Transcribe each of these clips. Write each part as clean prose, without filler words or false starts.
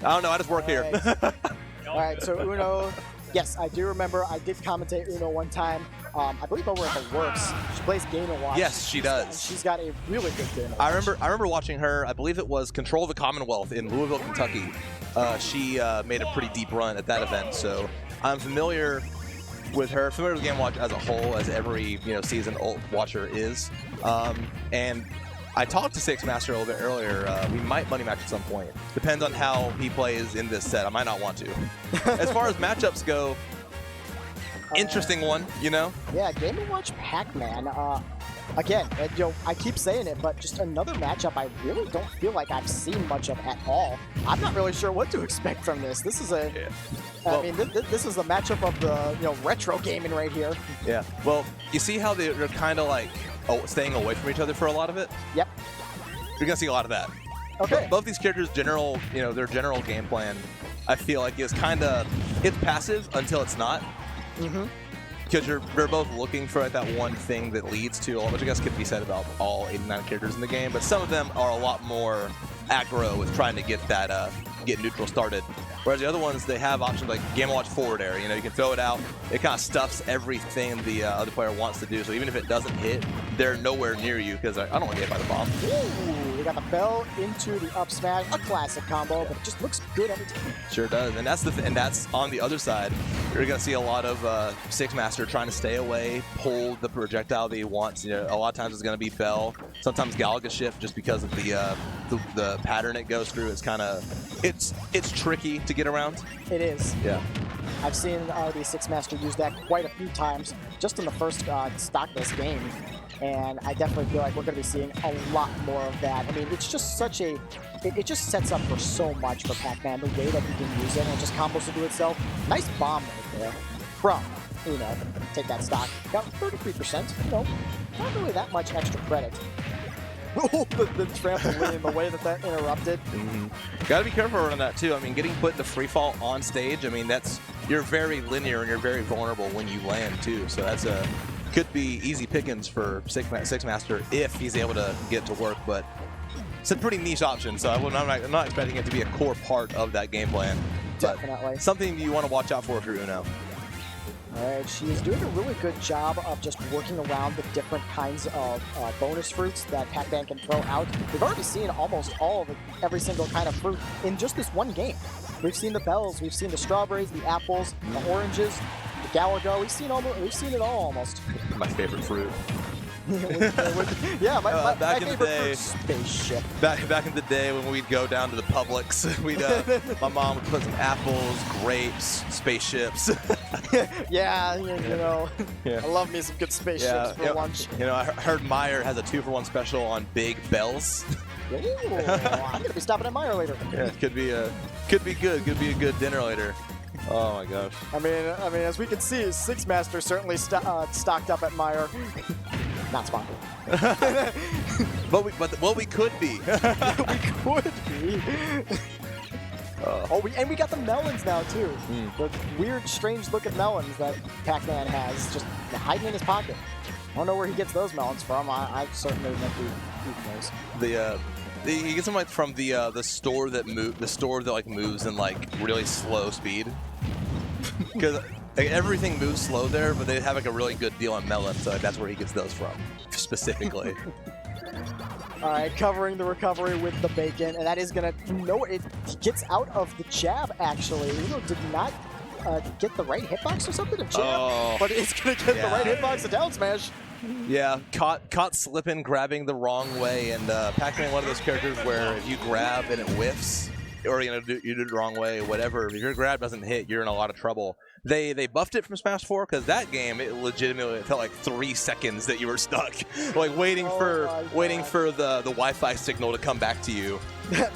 I don't know. I just work here. All right, so Uno, yes, I do remember. I did commentate Uno one time. I believe over at the Works. She plays Game & Watch. Yes, she does. She's got a really good Game & Watch. I remember watching her. I believe it was Control of the Commonwealth in Louisville, Kentucky. She made a pretty deep run at that event, so I'm familiar with her. Familiar with Game & Watch as a whole, as every seasoned watcher is. And I talked to 6Master a little bit earlier. We might money match at some point. Depends on how he plays in this set. I might not want to. As far as matchups go, interesting one, Yeah, Game & Watch Pac-Man. Again, I keep saying it, but just another matchup I really don't feel like I've seen much of at all. I'm not really sure what to expect from this. This is this is the matchup of the retro gaming right here. Yeah. Well, you see how they're kind of like staying away from each other for a lot of it? Yep. You're gonna see a lot of that. Okay. Both these characters' their general game plan, I feel like is it's passive until it's not. Mm-hmm. Because they're both looking for that one thing that leads to, which I guess could be said about all 89 characters in the game, but some of them are a lot more aggro with trying to get neutral started. Whereas the other ones, they have options like Game & Watch forward air. You can throw it out. It kind of stuffs everything the other player wants to do. So even if it doesn't hit, they're nowhere near you because I don't want to get hit by the bomb. Ooh, we got the bell into the up smash, a classic combo, but it just looks good every time. Sure does, and that's on the other side. You're gonna see a lot of 6Master trying to stay away, pull the projectile that he wants. A lot of times it's gonna be bell, sometimes Galaga shift, just because of the pattern it goes through. It's tricky to get around. It is. Yeah. I've seen the 6Master use that quite a few times just in the first stock this game. And I definitely feel like we're going to be seeing a lot more of that. I mean, it's just it just sets up for so much for Pac-Man, the way that he can use it, and it just combos into itself. Nice bomb right there from, take that stock. Got 33%, not really that much extra credit. Oh, the trampoline, the way that interrupted. Mm-hmm. Got to be careful around that too. I mean, getting put in the free fall on stage, I mean, you're very linear and you're very vulnerable when you land too. So could be easy pickings for 6Master if he's able to get to work, but it's a pretty niche option. So I'm not expecting it to be a core part of that game plan. Definitely. Something you want to watch out for if you're Uno. All right, she's doing a really good job of just working around the different kinds of bonus fruits that Pac-Man can throw out. We've already seen almost every single kind of fruit in just this one game. We've seen the bells, we've seen the strawberries, the apples, the oranges, the Galaga. We've seen it all almost. My favorite fruit. Yeah, my back in favorite the day, fruit, spaceship. Back in the day when we'd go down to the Publix, my mom would put some apples, grapes, spaceships. Yeah, Yeah. I love me some good spaceships for lunch. I heard Meyer has a 2-for-1 special on big bells. Ooh, I'm gonna be stopping at Meyer later. Yeah, could be good. Could be a good dinner later. Oh my gosh. I mean, as we can see, 6Master certainly stocked up at Meyer. Not sponsored. But we could be. We could be. We got the melons now too. The weird, strange-looking melons that Pac-Man has just hiding in his pocket. I don't know where he gets those melons from. I certainly won't be eating those. He gets them from the store that moves in really slow speed. Because everything moves slow there, but they have a really good deal on melons, so that's where he gets those from specifically. All right, covering the recovery with the bacon, and that is gonna it gets out of the jab actually. Did not get the right hitbox or something to jab, but it's gonna get the right hitbox to down smash. Yeah, caught slipping, grabbing the wrong way, and Pac-Man, one of those characters where if you grab and it whiffs, or you do it the wrong way, whatever, if your grab doesn't hit, you're in a lot of trouble. They buffed it from Smash 4 because that game it felt like 3 seconds that you were stuck, waiting for the Wi-Fi signal to come back to you.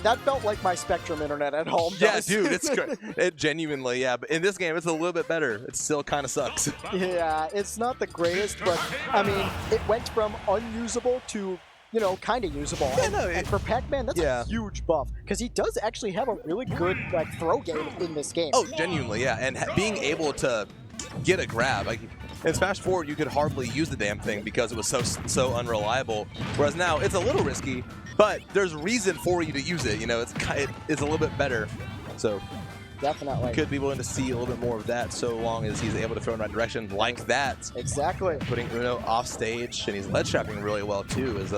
That felt like my Spectrum internet at home. Yeah, dude, it's great. It genuinely, yeah. But in this game, it's a little bit better. It still kind of sucks. Yeah, it's not the greatest, but I mean, it went from unusable to kind of usable. Yeah, and for Pac-Man, that's a huge buff because he does actually have a really good throw game in this game. Oh, genuinely, yeah. And being able to get a grab, in Smash 4, you could hardly use the damn thing because it was so unreliable. Whereas now, it's a little risky, but there's reason for you to use it. It's a little bit better. So Definitely. could be willing to see a little bit more of that so long as he's able to throw in the right direction like that. Exactly. Putting Uno off stage, and he's ledge trapping really well too, has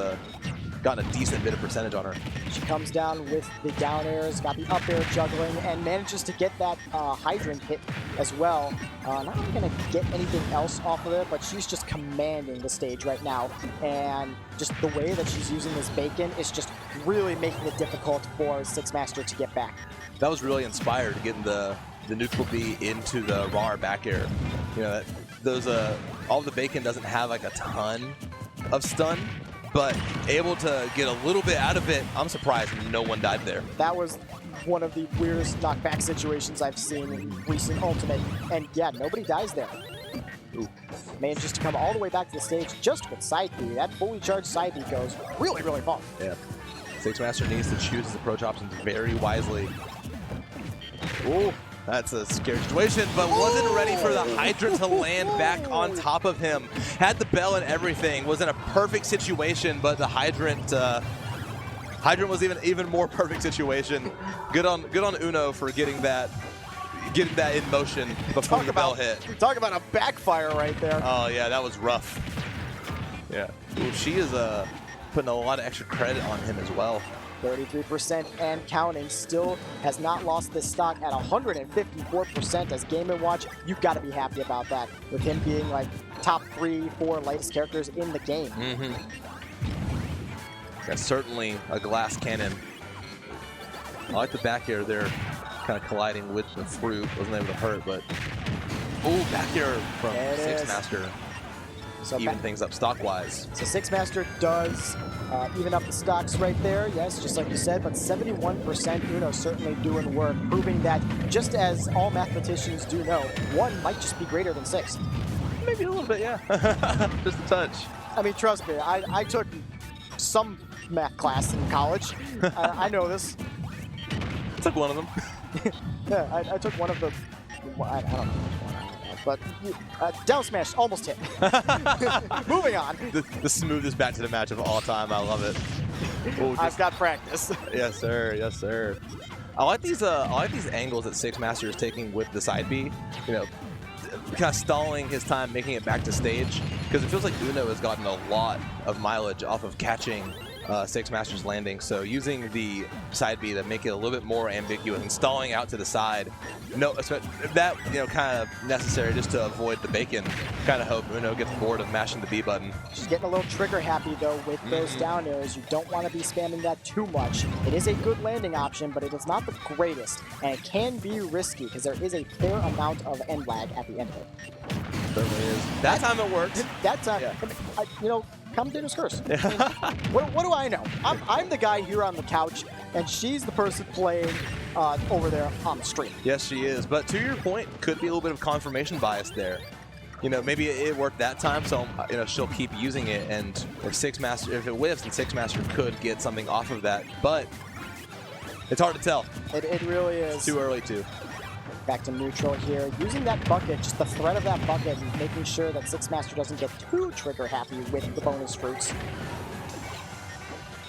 gotten a decent bit of percentage on her. She comes down with the down airs, got the up air juggling, and manages to get that hydrant hit as well. Not really going to get anything else off of it, but she's just commanding the stage right now. And just the way that she's using this bacon is just really making it difficult for 6Master to get back. That was really inspired, getting the neutral B into the raw back air. You know, all of the bacon doesn't have like a ton of stun, but able to get a little bit out of it. I'm surprised no one died there. That was one of the weirdest knockback situations I've seen in recent Ultimate, and yeah, nobody dies there. Ooh. Manages to come all the way back to the stage just with side B. That fully charged side B goes really, really far. Yeah. 6Master needs to choose his approach options very wisely. Ooh, that's a scary situation, but wasn't ready for the hydrant to land back on top of him. Had the bell and everything, was in a perfect situation, but the hydrant was even more perfect situation. Good on Uno for getting that in motion before the bell hit. Talk about a backfire right there. Oh yeah, that was rough. Yeah. Ooh, she is putting a lot of extra credit on him as well. 33% and counting, still has not lost this stock at 154% as Game & Watch. You've got to be happy about that, with him being like top 3-4 lightest characters in the game. Mm-hmm. That's certainly a glass cannon. I like the back air there, kind of colliding with the fruit. Wasn't able to hurt, but oh, back air from 6Master. So even things up stock-wise. So 6Master does even up the stocks right there, yes, just like you said, but 71% Uno certainly doing work, proving that just as all mathematicians do know, 1 might just be greater than 6. Maybe a little bit, yeah. Just a touch. I mean, trust me, I took some math class in college. I know this. I took one of them. Yeah, I took one of the, I don't know. But down smash almost hit. Moving on. The smoothest back to the match of all time. I love it. Ooh, I've got practice. Yes, sir. Yes, sir. I like these angles that 6Master is taking with the side B. You know, kind of stalling his time, making it back to stage, because it feels like Uno has gotten a lot of mileage off of catching 6Master's landing. So using the side B to make it a little bit more ambiguous and stalling out to the side, that kind of necessary just to avoid the bacon. Kind of hope Uno gets bored of mashing the B button. She's getting a little trigger happy though with those down airs. You don't want to be spamming that too much. It is a good landing option, but it is not the greatest, and it can be risky because there is a fair amount of end lag at the end of it. Certainly is. That time it worked. That time, yeah. Commentator's curse. I mean, what do I know? I'm the guy here on the couch, and she's the person playing over there on the stream. Yes, she is. But to your point, could be a little bit of confirmation bias there. You know, maybe it worked that time, so she'll keep using it. And if it whiffs, then 6Master could get something off of that. But it's hard to tell. It really is. It's too early to. Back to neutral here, using that bucket, just the threat of that bucket, and making sure that 6Master doesn't get too trigger happy with the bonus fruits.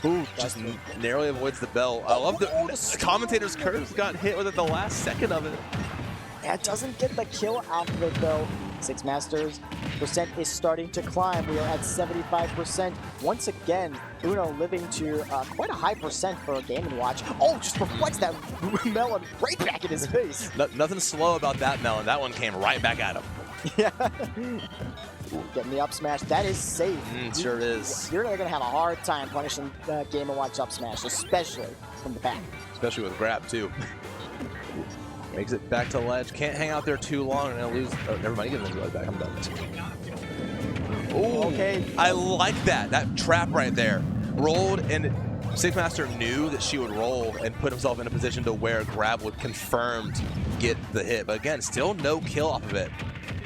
Ooh, just narrowly avoids the bell. I love the commentator's curse got hit with it the last second of it. Yeah, it doesn't get the kill out of it though. 6Master's percent is starting to climb. We are at 75%. Once again, Uno living to quite a high percent for a Game & Watch. Oh, just reflects that melon right back in his face. Nothing slow about that melon. That one came right back at him. Yeah. Getting the up smash. That is safe. Sure is. You're going to have a hard time punishing Game & Watch up smash, especially from the back. Especially with grab, too. Makes it back to ledge. Can't hang out there too long and lose. Oh, never mind. Get the back. I'm done. Oh, okay. I like that. That trap right there. Rolled, and 6Master knew that she would roll and put himself in a position to where grab would confirmed get the hit. But again, still no kill off of it.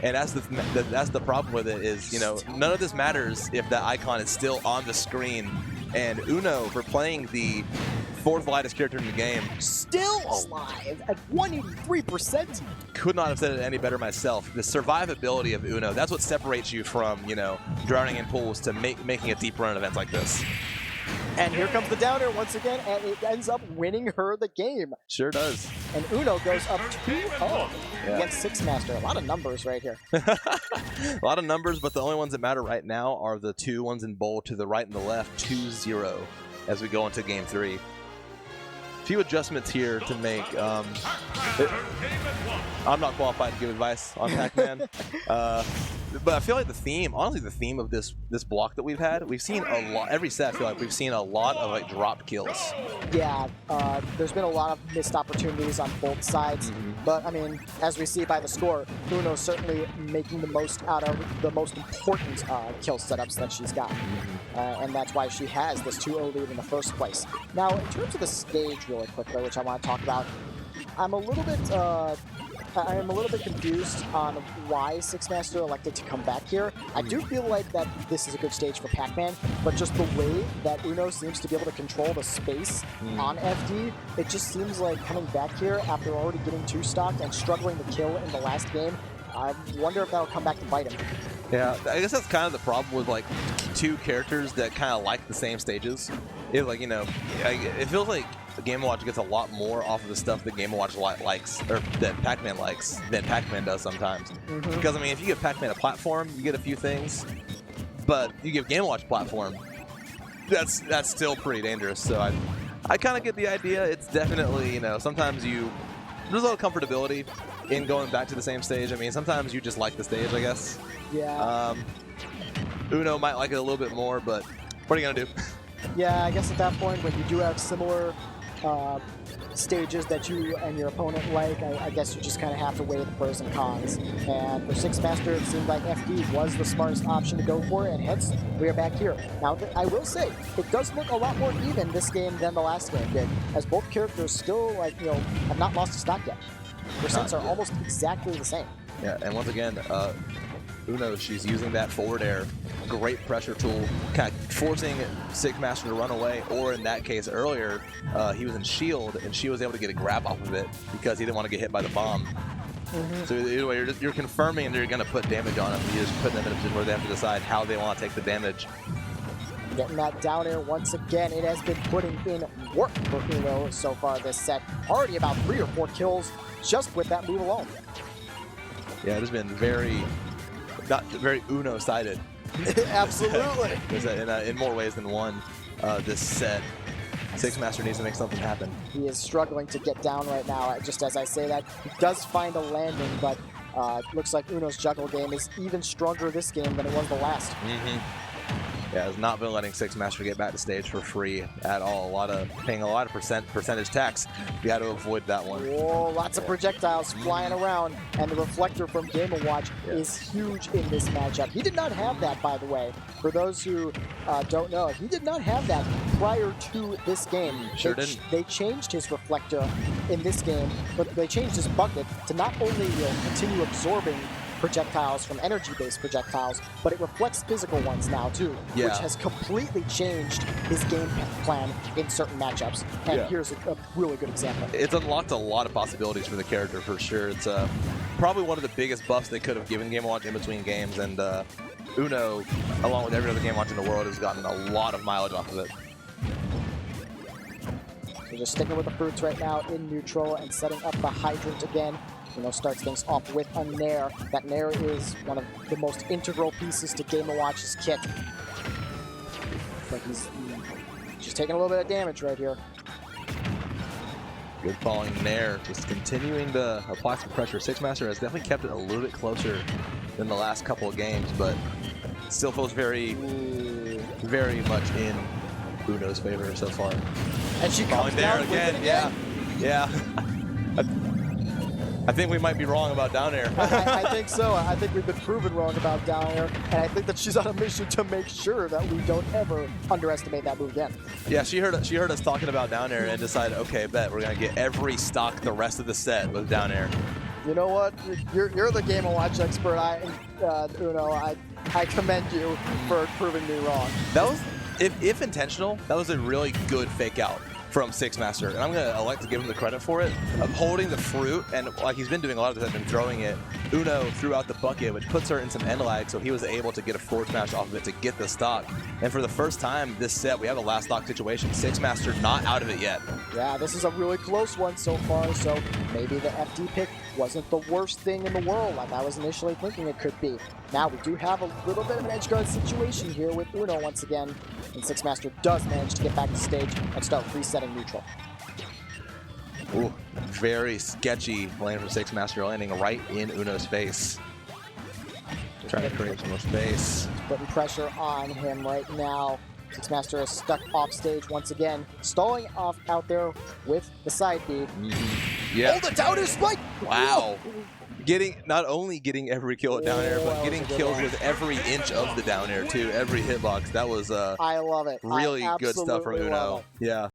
And that's the problem with it is, none of this matters if that icon is still on the screen. And Uno, for playing the 4th lightest character in the game, still alive at 183%. Could not have said it any better myself. The survivability of Uno, that's what separates you from, drowning in pools to making a deep run at events like this. And here comes the down air once again, and it ends up winning her the game. Sure does. And Uno goes up 2-0 Yeah. against 6Master. A lot of numbers right here. A lot of numbers, but the only ones that matter right now are the two ones in bold to the right and the left, 2-0 as we go into game 3. Few adjustments here to make. I'm not qualified to give advice on Pac-Man, but I feel like the theme, honestly, the theme of this block that we've seen a lot. Every set, I feel like we've seen a lot of like dropped kills. Yeah, there's been a lot of missed opportunities on both sides, but I mean, as we see by the score, Uno's certainly making the most out of the most important kill setups that she's got, and that's why she has this 2-0 lead in the first place. Now, in terms of the stage, really quickly, which I want to talk about, I am a little bit confused on why 6Master elected to come back here. I do feel like that this is a good stage for Pac-Man, but just the way that Uno seems to be able to control the space on FD, it just seems like coming back here after already getting 2-stocked and struggling to kill in the last game, I wonder if that'll come back to bite him. Yeah, I guess that's kind of the problem with like two characters that kind of like the same stages. It like, you know, it feels like Game & Watch gets a lot more off of the stuff that Game & Watch likes, or that Pac-Man likes, than Pac-Man does sometimes. Because I mean, if you give Pac-Man a platform, you get a few things, but you give Game & Watch a platform, that's still pretty dangerous. So I kind of get the idea. It's definitely, you know, sometimes there's a little comfortability in going back to the same stage. I mean, sometimes you just like the stage, I guess. Yeah. Uno might like it a little bit more, but what are you gonna do? Yeah, I guess at that point, when you do have similar stages that you and your opponent like, I guess you just kind of have to weigh the pros and cons. And for 6Master, it seemed like FD was the smartest option to go for, and hence we are back here. Now, I will say, it does look a lot more even this game than the last game did, as both characters still, like, you know, have not lost a stock yet. Percents are almost exactly the same. Yeah, and once again, Uno, she's using that forward air, great pressure tool, kind of forcing 6Master to run away, or in that case earlier, he was in shield, and she was able to get a grab off of it because he didn't want to get hit by the bomb. So either way, you're confirming that you're going to put damage on them. You're just putting them in a position where they have to decide how they want to take the damage. Getting that down air once again. It has been putting in work for Uno so far this set. Already about 3 or 4 kills just with that move alone. Yeah, it has been very Uno-sided. Absolutely. in more ways than one, this set. 6Master needs to make something happen. He is struggling to get down right now. Just as I say that, he does find a landing, but looks like Uno's juggle game is even stronger this game than it was the last. Yeah, has not been letting 6Master get back to stage for free at all. Paying a lot of percentage tax. You got to avoid that one. Whoa, lots of projectiles flying around, and the reflector from Game & Watch is huge in this matchup. He did not have that, by the way. For those who don't know, he did not have that prior to this game. Sure didn't. They changed his reflector in this game, but they changed his bucket to not only continue absorbing projectiles from energy-based projectiles, but it reflects physical ones now too, which has completely changed his game plan in certain matchups. And here's a really good example. It's unlocked a lot of possibilities for the character for sure. It's probably one of the biggest buffs they could have given Game & Watch in between games, and Uno, along with every other Game & Watch in the world, has gotten a lot of mileage off of it. So just sticking with the fruits right now in neutral and setting up the hydrant again. Uno starts things off with a Nair. That Nair is one of the most integral pieces to Game & Watch's kit. But he's just taking a little bit of damage right here. Good falling Nair, just continuing to apply some pressure. 6Master has definitely kept it a little bit closer than the last couple of games, but still feels very, very much in Uno's favor so far. And she comes down again. Yeah. I think we might be wrong about down air. I think so. I think we've been proven wrong about down air, and I think that she's on a mission to make sure that we don't ever underestimate that move again. Yeah, she heard us talking about down air and decided, okay, bet we're gonna get every stock the rest of the set with down air. You know what? You're the Game & Watch expert. Uno, I commend you for proving me wrong. That was, if intentional, that was a really good fake out from 6Master, and I'm gonna elect to give him the credit for it of holding the fruit, and like he's been doing a lot of this and throwing it. Uno threw out the bucket, which puts her in some end lag, so he was able to get a forward smash off of it to get the stock. And for the first time this set, we have a last stock situation. 6Master not out of it yet. Yeah, this is a really close one so far, so maybe the FD pick wasn't the worst thing in the world like I was initially thinking it could be. Now we do have a little bit of an edge guard situation here with Uno once again, and 6Master does manage to get back to stage and start resetting neutral. Ooh, very sketchy lane from 6Master, landing right in Uno's face. Trying to create some more space. Putting pressure on him right now. 6Master is stuck off stage once again, stalling off out there with the side B. Yeah. Hold it down, his spike! Wow. Not only getting every kill at down air, but getting kills with every inch of the down air too, every hitbox. That was I love it. really good stuff from Uno. Yeah.